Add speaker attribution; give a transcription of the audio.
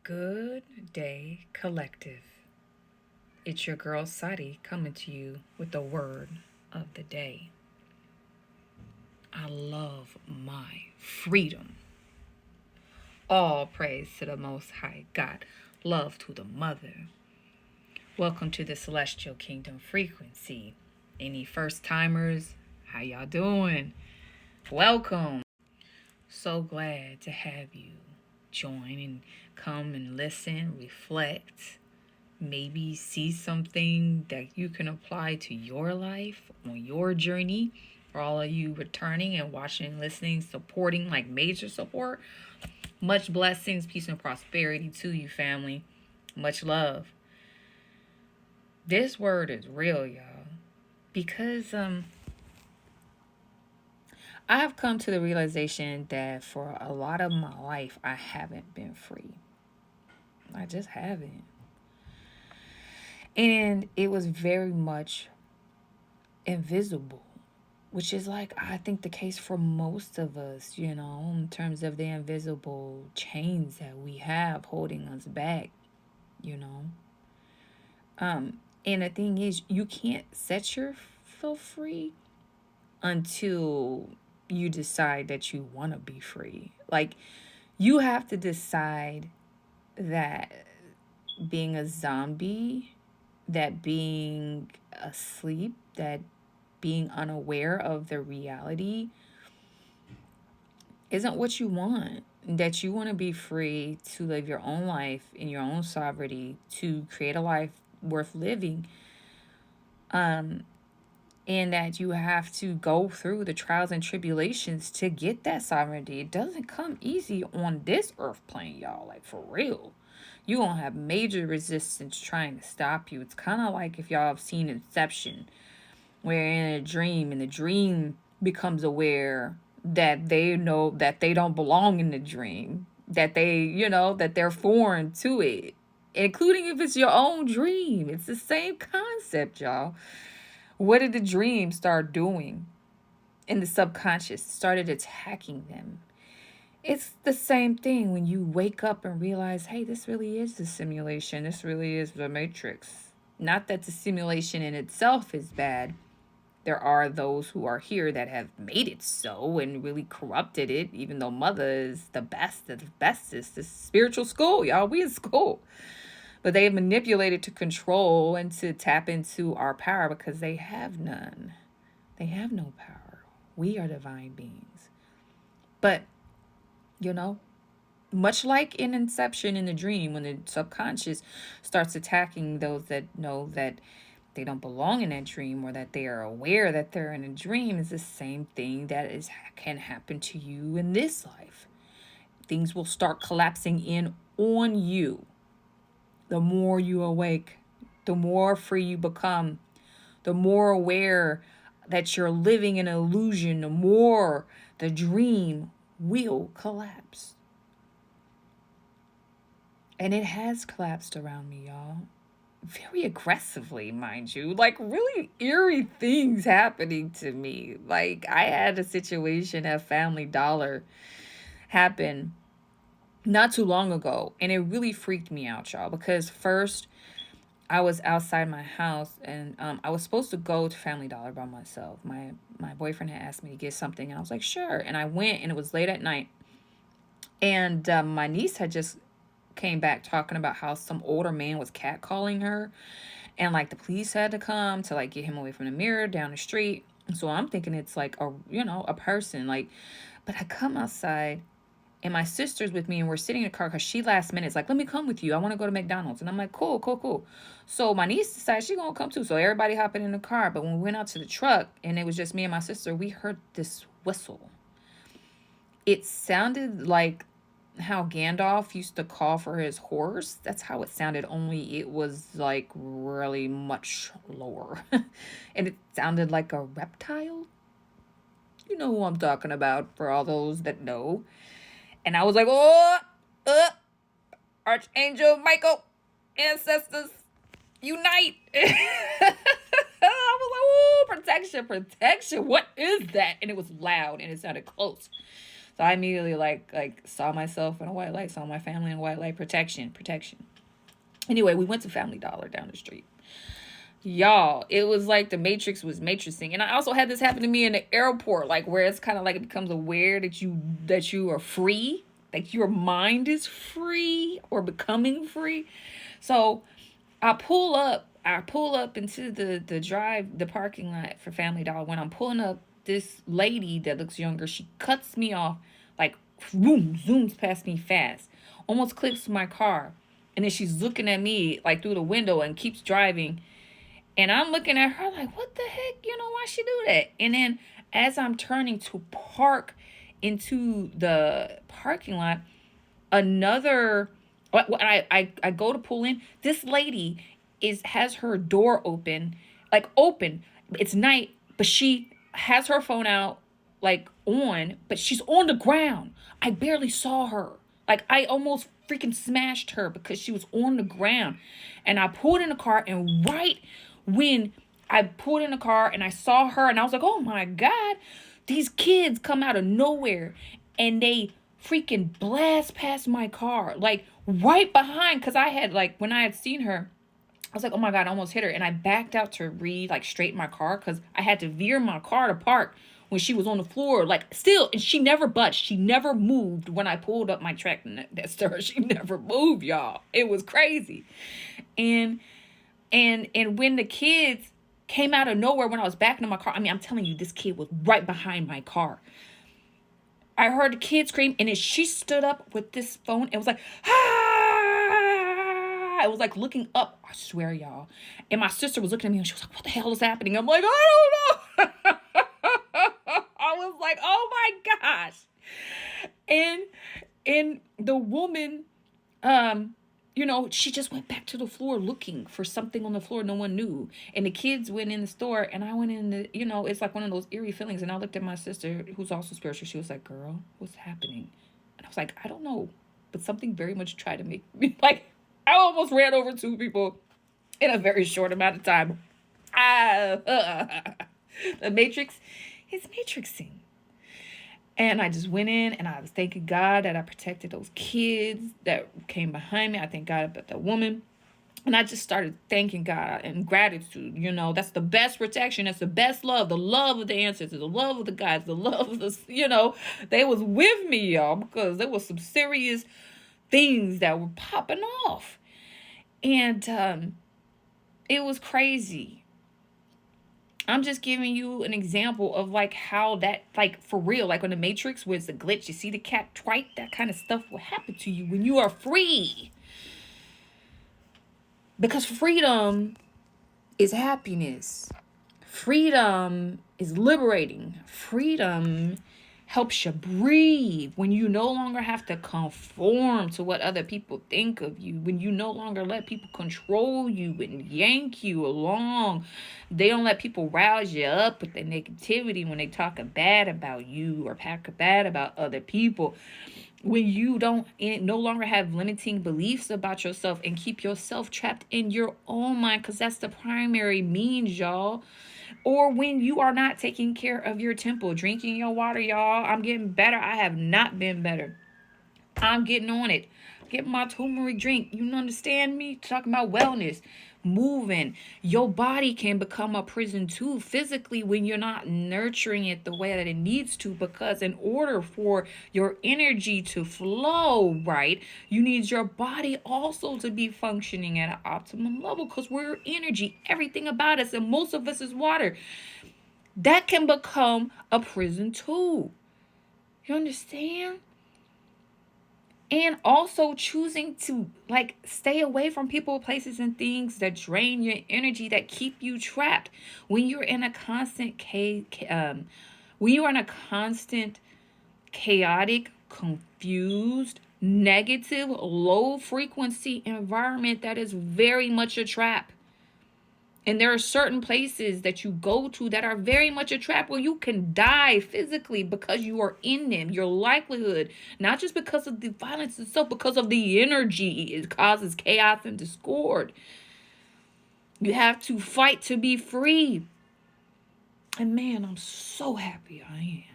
Speaker 1: Good day, collective. It's your girl Sadi coming to you with the word of the day. I love my freedom. All praise to the Most High God. Love to the Mother. Welcome to the Celestial Kingdom frequency. Any first timers? How y'all doing? Welcome. So glad to have you join and come and listen, reflect, maybe see something that you can apply to your life on your journey. For all of you returning and watching, listening, supporting, like major support, much blessings, peace, and prosperity to you, family. Much love. This word is real, y'all, because I have come to the realization that for a lot of my life, I haven't been free. I just haven't. And it was very much invisible, which is like, I think, the case for most of us, in terms of the invisible chains that we have holding us back, you know. And the thing is, you can't set yourself free until you decide that you want to be free. Like, you have to decide that being a zombie, that being asleep, that being unaware of the reality isn't what you want. That you want to be free to live your own life in your own sovereignty, to create a life worth living. And that you have to go through the trials and tribulations to get that sovereignty. It doesn't come easy on this earth plane, y'all. Like, for real. You're going to have major resistance trying to stop you. It's kind of like if y'all have seen Inception, where in a dream, and the dream becomes aware that they know that they don't belong in the dream, that that they're foreign to it, including if it's your own dream. It's the same concept, y'all. What did the dream start doing in the subconscious? Started attacking them. It's the same thing when you wake up and realize, hey, this really is the simulation. This really is the matrix. Not that the simulation in itself is bad. There are those who are here that have made it so and really corrupted it, even though mother is the best of the bestest. This spiritual school, y'all. We in school. But they have manipulated to control and to tap into our power because they have none. They have no power. We are divine beings. But, much like in Inception, in the dream, when the subconscious starts attacking those that know that they don't belong in that dream, or that they are aware that they're in a dream, is the same thing that can happen to you in this life. Things will start collapsing in on you. The more you awake, the more free you become, the more aware that you're living an illusion, the more the dream will collapse. And it has collapsed around me, y'all. Very aggressively, mind you. Like, really eerie things happening to me. Like, I had a situation at Family Dollar happen not too long ago, and it really freaked me out, y'all, because first I was outside my house, and I was supposed to go to Family Dollar by myself. My boyfriend had asked me to get something, and I was like, sure. And I went, and it was late at night, and my niece had just came back talking about how some older man was catcalling her, and like the police had to come to like get him away from the mirror down the street. So I'm thinking it's like a person, like. But I come outside, and my sister's with me, and we're sitting in the car because she last minute is like, let me come with you. I want to go to McDonald's. And I'm like, cool, cool, cool. So my niece decided she's going to come too. So everybody hopping in the car. But when we went out to the truck and it was just me and my sister, we heard this whistle. It sounded like how Gandalf used to call for his horse. That's how it sounded, only it was like really much lower. And it sounded like a reptile. You know who I'm talking about, for all those that know. And I was like, oh, Archangel Michael, ancestors, unite. I was like, oh, protection. What is that? And it was loud and it sounded close. So So I immediately like saw myself in a white light, saw my family in a white light. Protection, protection. Anyway, we went to Family Dollar down the street. Y'all, it was like the Matrix was matrixing. And I also had this happen to me in the airport, like where it's kind of like it becomes aware that you are free, like your mind is free or becoming free. So I pull up into the parking lot for Family Dollar. When I'm pulling up, this lady that looks younger, she cuts me off, like boom, zooms past me fast, almost clips my car. And then she's looking at me like through the window and keeps driving. And I'm looking at her like, what the heck? Why she do that? And then as I'm turning to park into the parking lot, another when I go to pull in, this lady has her door open, like open. It's night, but she has her phone out, like on, but she's on the ground. I barely saw her. Like I almost freaking smashed her because she was on the ground. And I pulled in the car, and right when I pulled in the car and I saw her, and I was like, oh my God, these kids come out of nowhere and they freaking blast past my car, like right behind. Cause I had like, when I had seen her, I was like, oh my God, I almost hit her. And I backed out to like straighten my car because I had to veer my car to park when she was on the floor, like still, and she never budged. She never moved when I pulled up my track. That's her. She never moved, y'all. It was crazy. And when the kids came out of nowhere when I was backing in my car, I mean, I'm telling you, this kid was right behind my car. I heard the kid scream, and then she stood up with this phone and was like, ah! I was like looking up, I swear, y'all. And my sister was looking at me and she was like, what the hell is happening? I'm like, I don't know. I was like, oh my gosh. And the woman, she just went back to the floor looking for something on the floor no one knew. And the kids went in the store, and I went in it's like one of those eerie feelings. And I looked at my sister, who's also spiritual. She was like, girl, what's happening? And I was like, I don't know. But something very much tried to make me, like, I almost ran over two people in a very short amount of time. The Matrix is matrixing. And I just went in, and I was thanking God that I protected those kids that came behind me. I thank God about that woman. And I just started thanking God and gratitude. That's the best protection. That's the best love. The love of the ancestors, the love of the guys, the love of they was with me, y'all, because there was some serious things that were popping off. And it was crazy. I'm just giving you an example of like how that, like for real, like when the Matrix was a glitch, you see the cat twice, that kind of stuff will happen to you when you are free. Because freedom is happiness. Freedom is liberating. Freedom helps you breathe when you no longer have to conform to what other people think of you, when you no longer let people control you and yank you along. They don't let people rouse you up with their negativity when they talk bad about you or talk bad about other people. When you no longer have limiting beliefs about yourself and keep yourself trapped in your own mind, because that's the primary means, y'all. Or when you are not taking care of your temple, drinking your water, y'all. I'm getting better. I have not been better. I'm getting on it. Getting my turmeric drink. You understand me? Talking about wellness. Moving. Your body can become a prison too, physically, when you're not nurturing it the way that it needs to. Because in order for your energy to flow right, you need your body also to be functioning at an optimum level, because we're energy. Everything about us, and most of us is water. That can become a prison too. You understand? And also choosing to like stay away from people, places, and things that drain your energy, that keep you trapped. When you're in a constant chaotic, confused, negative, low frequency environment, that is very much a trap. And there are certain places that you go to that are very much a trap where you can die physically because you are in them. Your livelihood, not just because of the violence itself, because of the energy, it causes chaos and discord. You have to fight to be free. And man, I'm so happy I am.